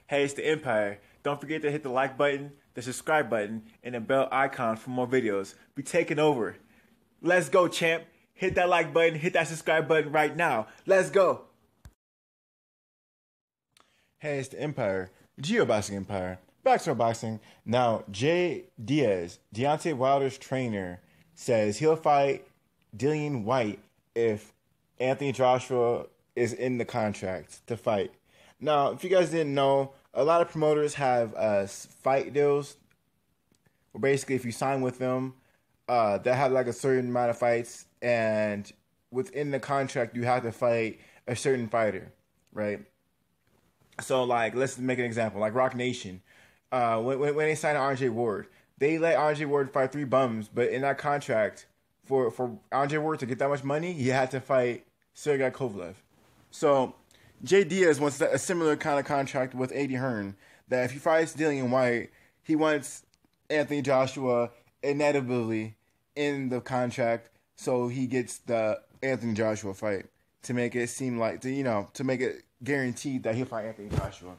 Hey, it's the Empire. Don't forget to hit the like button, the subscribe button, and the bell icon for more videos. We taking over. Let's go, champ. Hit that like button, hit that subscribe button right now. Let's go. Hey, it's the Empire. Geoboxing Empire. Back to our boxing. Now, Deas, Deontay Wilder's trainer, says he'll fight Dillian Whyte if Anthony Joshua is in the contract to fight. Now, if you guys didn't know, a lot of promoters have fight deals. Where basically, if you sign with them, they have like a certain amount of fights, and within the contract, you have to fight a certain fighter, right? So, like, let's make an example. Like Rock Nation, when they signed RJ Ward, they let RJ Ward fight 3 bums, but in that contract, for RJ Ward to get that much money, he had to fight Sergey Kovalev. So, Jay Deas wants a similar kind of contract with Eddie Hearn, that if he fights Dillian Whyte, he wants Anthony Joshua inevitably in the contract, so he gets the Anthony Joshua fight to make it seem like, to make it guaranteed that he'll fight Anthony Joshua.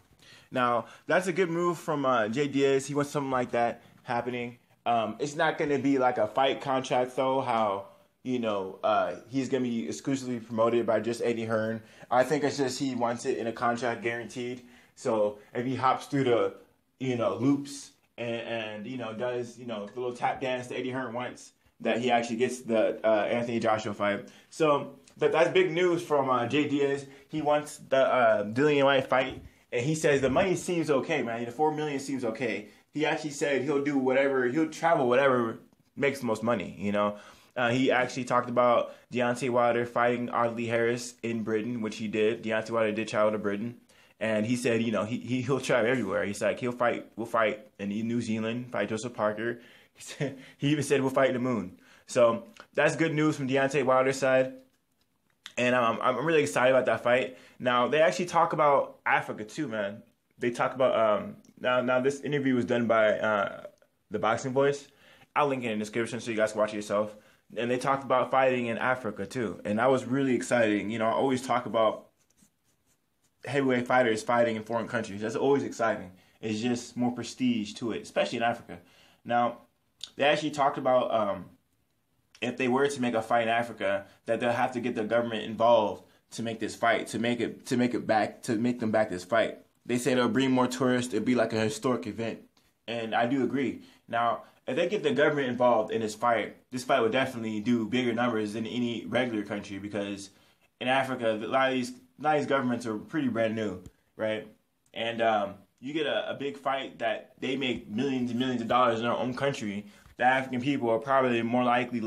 Now, that's a good move from Jay Deas. He wants something like that happening. It's not going to be like a fight contract, though, how he's going to be exclusively promoted by just Eddie Hearn. I think it's just he wants it in a contract guaranteed. So if he hops through the, loops and does, the little tap dance that Eddie Hearn wants, that he actually gets the Anthony Joshua fight. So that's big news from Jay Deas. He wants the Dillian Whyte fight, and he says the money seems okay, man. The $4 million seems okay. He actually said he'll do whatever, he'll travel whatever makes the most money, He actually talked about Deontay Wilder fighting Audley Harris in Britain, which he did. Deontay Wilder did travel to Britain. And he said, he'll travel everywhere. He's like, we'll fight in New Zealand, fight Joseph Parker. He even said we'll fight in the moon. So that's good news from Deontay Wilder's side. And I'm really excited about that fight. Now, they actually talk about Africa too, man. They talk about, now this interview was done by the Boxing Voice. I'll link it in the description so you guys can watch it yourself. And they talked about fighting in Africa too. And that was really exciting. I always talk about heavyweight fighters fighting in foreign countries. That's always exciting. It's just more prestige to it, especially in Africa. Now, they actually talked about if they were to make a fight in Africa, that they'll have to get the government involved to make this fight, to make them back this fight. They say it'll bring more tourists. It'll be like a historic event, and I do agree. Now, if they get the government involved in this fight would definitely do bigger numbers than any regular country, because in Africa, a lot of these governments are pretty brand new, right? And you get a big fight that they make millions and millions of dollars in their own country. The African people are probably more likely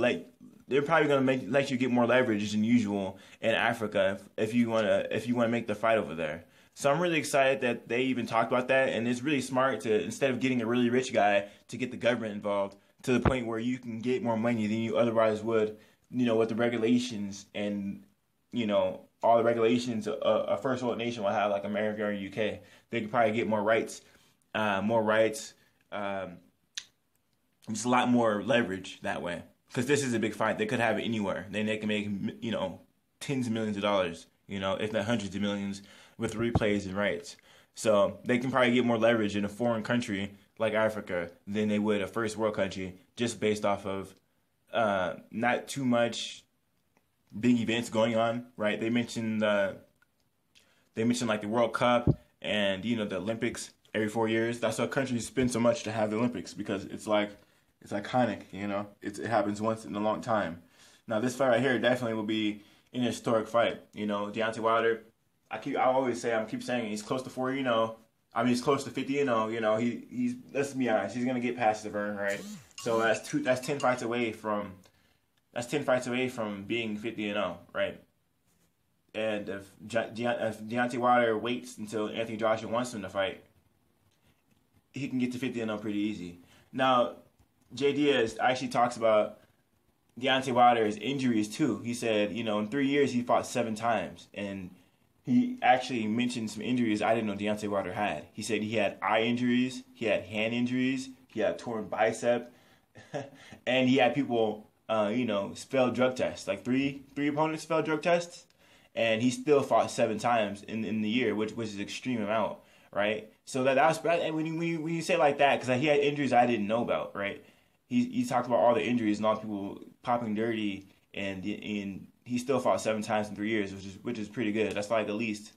they're probably going to let you get more leverage than usual in Africa if you want to make the fight over there. So I'm really excited that they even talked about that, and it's really smart to, instead of getting a really rich guy, to get the government involved to the point where you can get more money than you otherwise would, with the regulations and, all the regulations a first world nation will have, like America or UK. They could probably get more rights, just a lot more leverage that way. Because this is a big fight. They could have it anywhere. Then they can make, tens of millions of dollars, if not hundreds of millions with replays and rights. So they can probably get more leverage in a foreign country like Africa than they would a first world country, just based off of not too much big events going on, right? They mentioned like the World Cup and, the Olympics every 4 years. That's why countries spend so much to have the Olympics, because it's iconic, it happens once in a long time. Now, this fight right here definitely will be an historic fight. Deontay Wilder, I always say, keep saying he's close to 40-0. He's close to 50-0. He's let's be honest, he's gonna get past the Vern, right? So that's 10 fights away from being 50-0, right? And if Deontay Wilder waits until Anthony Joshua wants him to fight, he can get to 50-0 pretty easy. Now, Jay Deas actually talks about Deontay Wilder's injuries too. He said, in 3 years he fought 7 times, and he actually mentioned some injuries I didn't know Deontay Wilder had. He said he had eye injuries, he had hand injuries, he had torn bicep, and he had people, failed drug tests. Like three opponents failed drug tests, and he still fought 7 times in the year, which is an extreme amount, right? So that was, and when you say it like that, because he had injuries I didn't know about, right? He talked about all the injuries and all the people popping dirty, and he still fought 7 times in 3 years, which is pretty good. That's like at least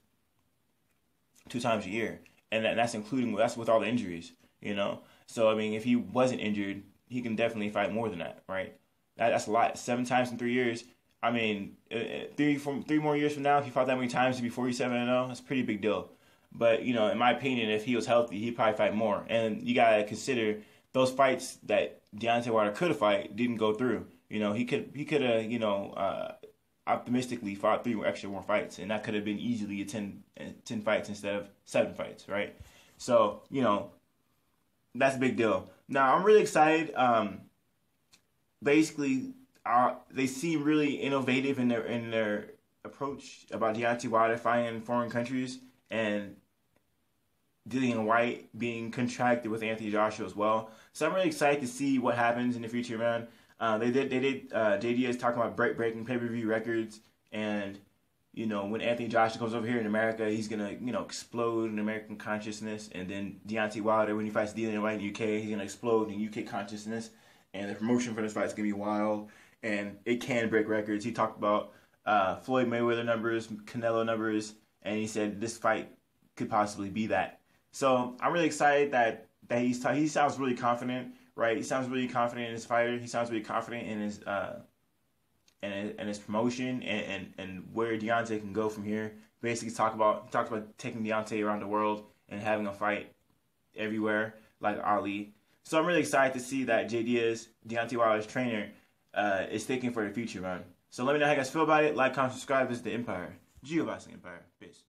2 times a year, and that's with all the injuries, you know. So I mean, if he wasn't injured, he can definitely fight more than that, right? That's a lot. 7 times in 3 years. I mean, 3 more years from now, if he fought that many times, he'd be 47-0. That's a pretty big deal. But you know, in my opinion, if he was healthy, he'd probably fight more. And you gotta consider those fights that Deontay Wilder could have fight didn't go through. You know, he could have optimistically fought 3 more fights, and that could have been easily 10 fights instead of 7 fights, right? So you know, that's a big deal. Now I'm really excited. Basically, they seem really innovative in their approach about Deontay Wilder fighting in foreign countries, and Dillian Whyte being contracted with Anthony Joshua as well. So I'm really excited to see what happens in the future, man. They did Deas talking about breaking pay-per-view records, and you know, when Anthony Joshua comes over here in America, he's gonna, you know, explode in American consciousness, and then Deontay Wilder, when he fights Dillian Whyte in the UK, he's gonna explode in UK consciousness, and the promotion for this fight is gonna be wild, and it can break records. He talked about Floyd Mayweather numbers, Canelo numbers, and he said this fight could possibly be that. So I'm really excited that he sounds really confident, right? He sounds really confident in his fighter. He sounds really confident in his and his promotion and where Deontay can go from here. Basically, he talked about taking Deontay around the world and having a fight everywhere like Ali. So I'm really excited to see that Deas, Deontay Wilder's trainer, is thinking for the future, man. So let me know how you guys feel about it. Like, comment, subscribe. Visit the Empire. Boxing Empire. Peace.